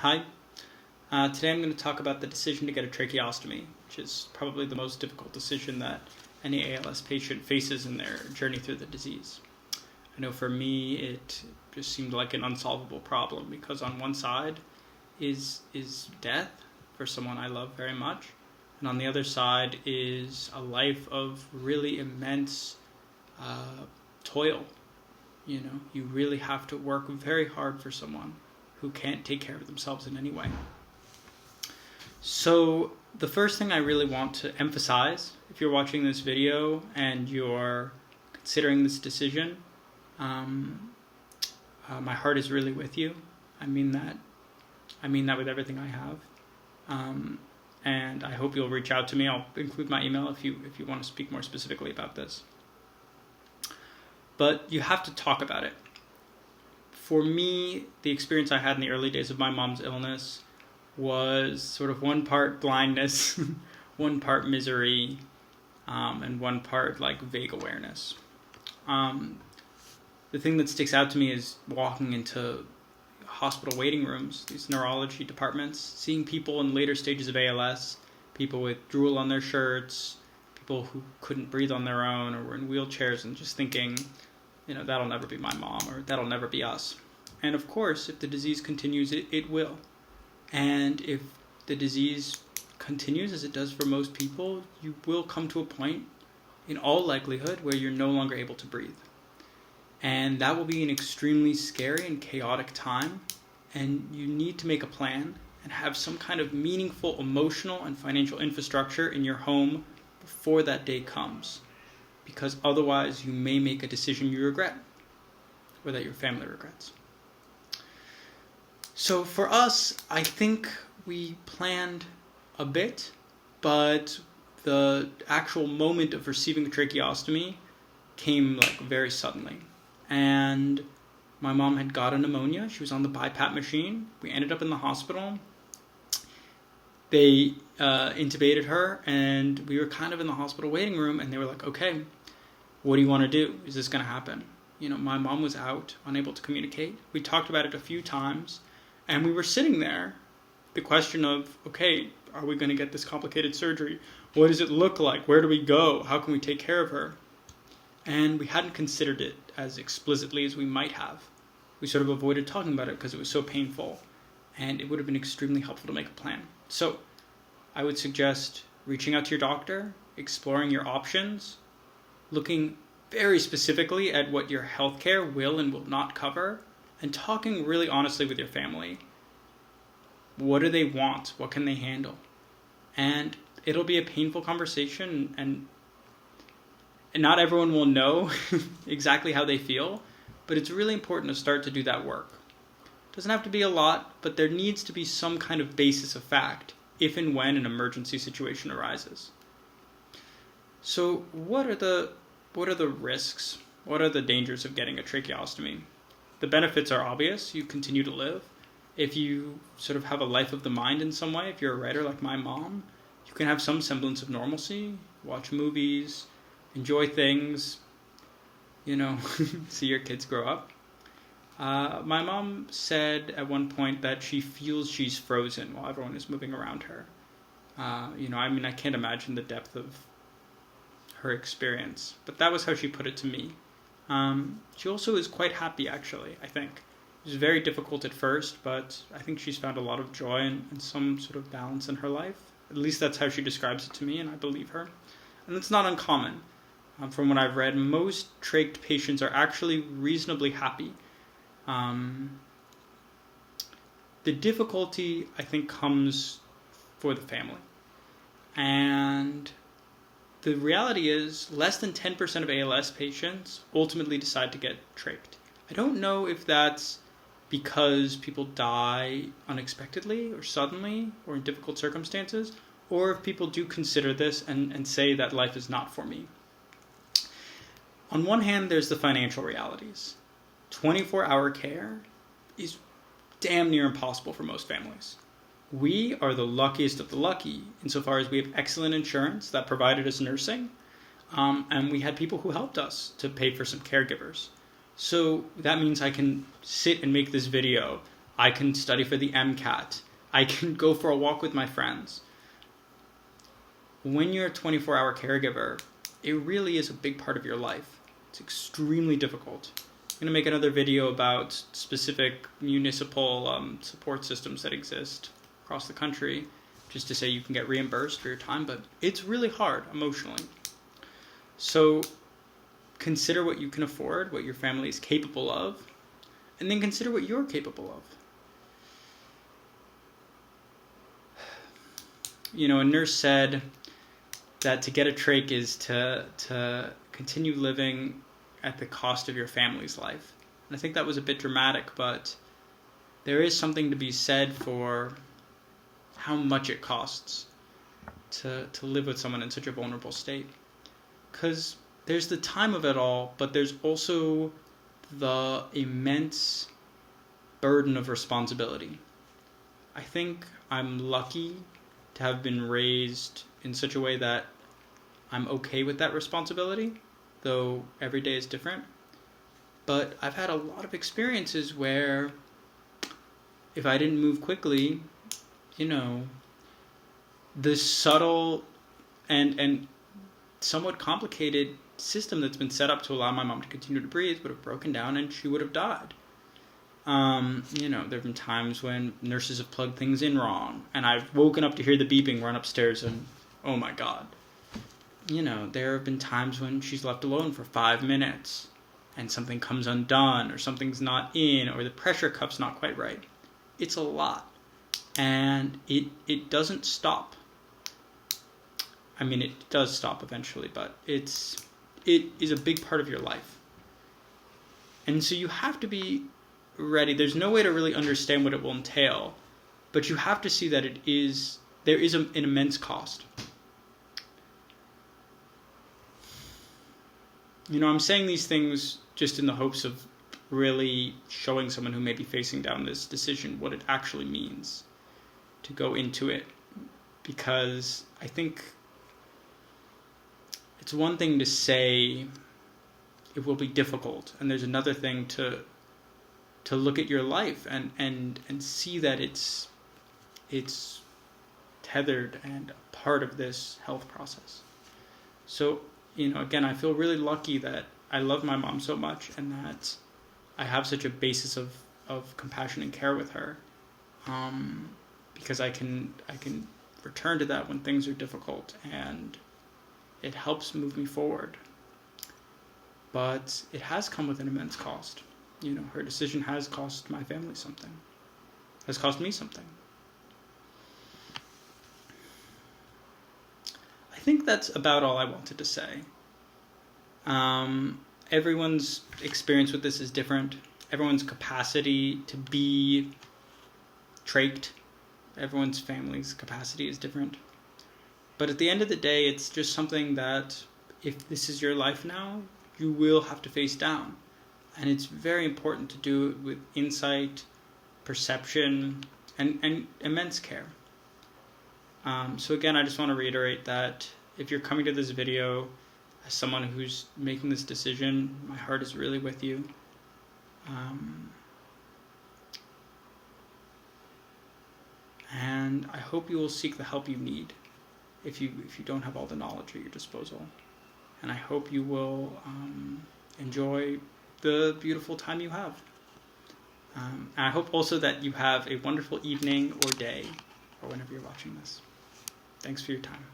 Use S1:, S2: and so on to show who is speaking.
S1: Hi. Today I'm going to talk about the decision to get a tracheostomy, which is probably the most difficult decision that any ALS patient faces in their journey through the disease. I know for me it just seemed like an unsolvable problem because on one side is death for someone I love very much, and on the other side is a life of really immense toil. You know, you really have to work very hard for someone who can't take care of themselves in any way. So the first thing I really want to emphasize, if you're watching this video and you're considering this decision, my heart is really with you. I mean that with everything I have. And I hope you'll reach out to me. I'll include my email if you want to speak more specifically about this. But you have to talk about it. For me, the experience I had in the early days of my mom's illness was sort of one part blindness, one part misery, and one part like vague awareness. The thing that sticks out to me is walking into hospital waiting rooms, these neurology departments, seeing people in later stages of ALS, people with drool on their shirts, people who couldn't breathe on their own or were in wheelchairs, and just thinking, you know, that'll never be my mom, or that'll never be us. And of course, if the disease continues, it will. And if the disease continues, as it does for most people, you will come to a point, in all likelihood, where you're no longer able to breathe. And that will be an extremely scary and chaotic time, and you need to make a plan and have some kind of meaningful emotional and financial infrastructure in your home before that day comes. Because otherwise you may make a decision you regret, or that your family regrets. So for us, I think we planned a bit, but the actual moment of receiving a tracheostomy came like very suddenly. And my mom had gotten pneumonia. She was on the BiPAP machine. We ended up in the hospital. They intubated her, and we were kind of in the hospital waiting room, and they were like, okay, what do you want to do? Is this going to happen? You know, my mom was out, unable to communicate. We talked about it a few times, and we were sitting there. The question of, okay, are we going to get this complicated surgery? What does it look like? Where do we go? How can we take care of her? And we hadn't considered it as explicitly as we might have. We sort of avoided talking about it because it was so painful, and it would have been extremely helpful to make a plan. So I would suggest reaching out to your doctor, exploring your options, looking very specifically at what your healthcare will and will not cover, and talking really honestly with your family. What do they want? What can they handle? And it'll be a painful conversation, and not everyone will know exactly how they feel, but it's really important to start to do that work. It doesn't have to be a lot, but there needs to be some kind of basis of fact if and when an emergency situation arises. So what are the risks? What are the dangers of getting a tracheostomy? The benefits are obvious. You continue to live. If you sort of have a life of the mind in some way, if you're a writer like my mom, you can have some semblance of normalcy, watch movies, enjoy things, you know, see your kids grow up. My mom said at one point that she feels she's frozen while everyone is moving around her. I can't imagine the depth of her experience, but that was how she put it to me. She also is quite happy, actually, I think. It was very difficult at first, but I think she's found a lot of joy and some sort of balance in her life. At least that's how she describes it to me, and I believe her. And it's not uncommon. From what I've read, most trached patients are actually reasonably happy. The difficulty, I think, comes for the family. And the reality is less than 10% of ALS patients ultimately decide to get trached. I don't know if that's because people die unexpectedly or suddenly or in difficult circumstances, or if people do consider this and say that life is not for me. On one hand, there's the financial realities. 24-hour care is damn near impossible for most families. We are the luckiest of the lucky insofar as we have excellent insurance that provided us nursing, and we had people who helped us to pay for some caregivers. So that means I can sit and make this video I can study for the MCAT. I can go for a walk with my friends. When you're a 24-hour caregiver, it really is a big part of your life. It's extremely difficult. I'm going to make another video about specific municipal support systems that exist across the country, just to say you can get reimbursed for your time, but it's really hard emotionally. So consider what you can afford, what your family is capable of, and then consider what you're capable of. A nurse said that to get a trach is to continue living at the cost of your family's life. And I think that was a bit dramatic, but there is something to be said for how much it costs to live with someone in such a vulnerable state. Because there's the time of it all, but there's also the immense burden of responsibility. I think I'm lucky to have been raised in such a way that I'm okay with that responsibility, though every day is different. But I've had a lot of experiences where if I didn't move quickly, the subtle and somewhat complicated system that's been set up to allow my mom to continue to breathe would have broken down and she would have died. There have been times when nurses have plugged things in wrong, and I've woken up to hear the beeping, run upstairs, and oh my God. There have been times when she's left alone for 5 minutes, and something comes undone, or something's not in, or the pressure cuff's not quite right. It's a lot, and it doesn't stop. I mean, it does stop eventually, but it is a big part of your life. And so you have to be ready. There's no way to really understand what it will entail, but you have to see that there is an immense cost. I'm saying these things just in the hopes of really showing someone who may be facing down this decision what it actually means to go into it, because I think it's one thing to say it will be difficult, and there's another thing to look at your life and see that it's tethered and a part of this health process. So, again, I feel really lucky that I love my mom so much and that I have such a basis of compassion and care with her, because I can return to that when things are difficult, and it helps move me forward. But it has come with an immense cost. Her decision has cost my family something, has cost me something. I think that's about all I wanted to say. Everyone's experience with this is different. Everyone's capacity to be trached, everyone's family's capacity is different. But at the end of the day, it's just something that if this is your life now, you will have to face down. And it's very important to do it with insight, perception, and immense care. So again, I just want to reiterate that if you're coming to this video as someone who's making this decision, my heart is really with you. And I hope you will seek the help you need if you don't have all the knowledge at your disposal. And I hope you will enjoy the beautiful time you have. And I hope also that you have a wonderful evening or day, or whenever you're watching this. Thanks for your time.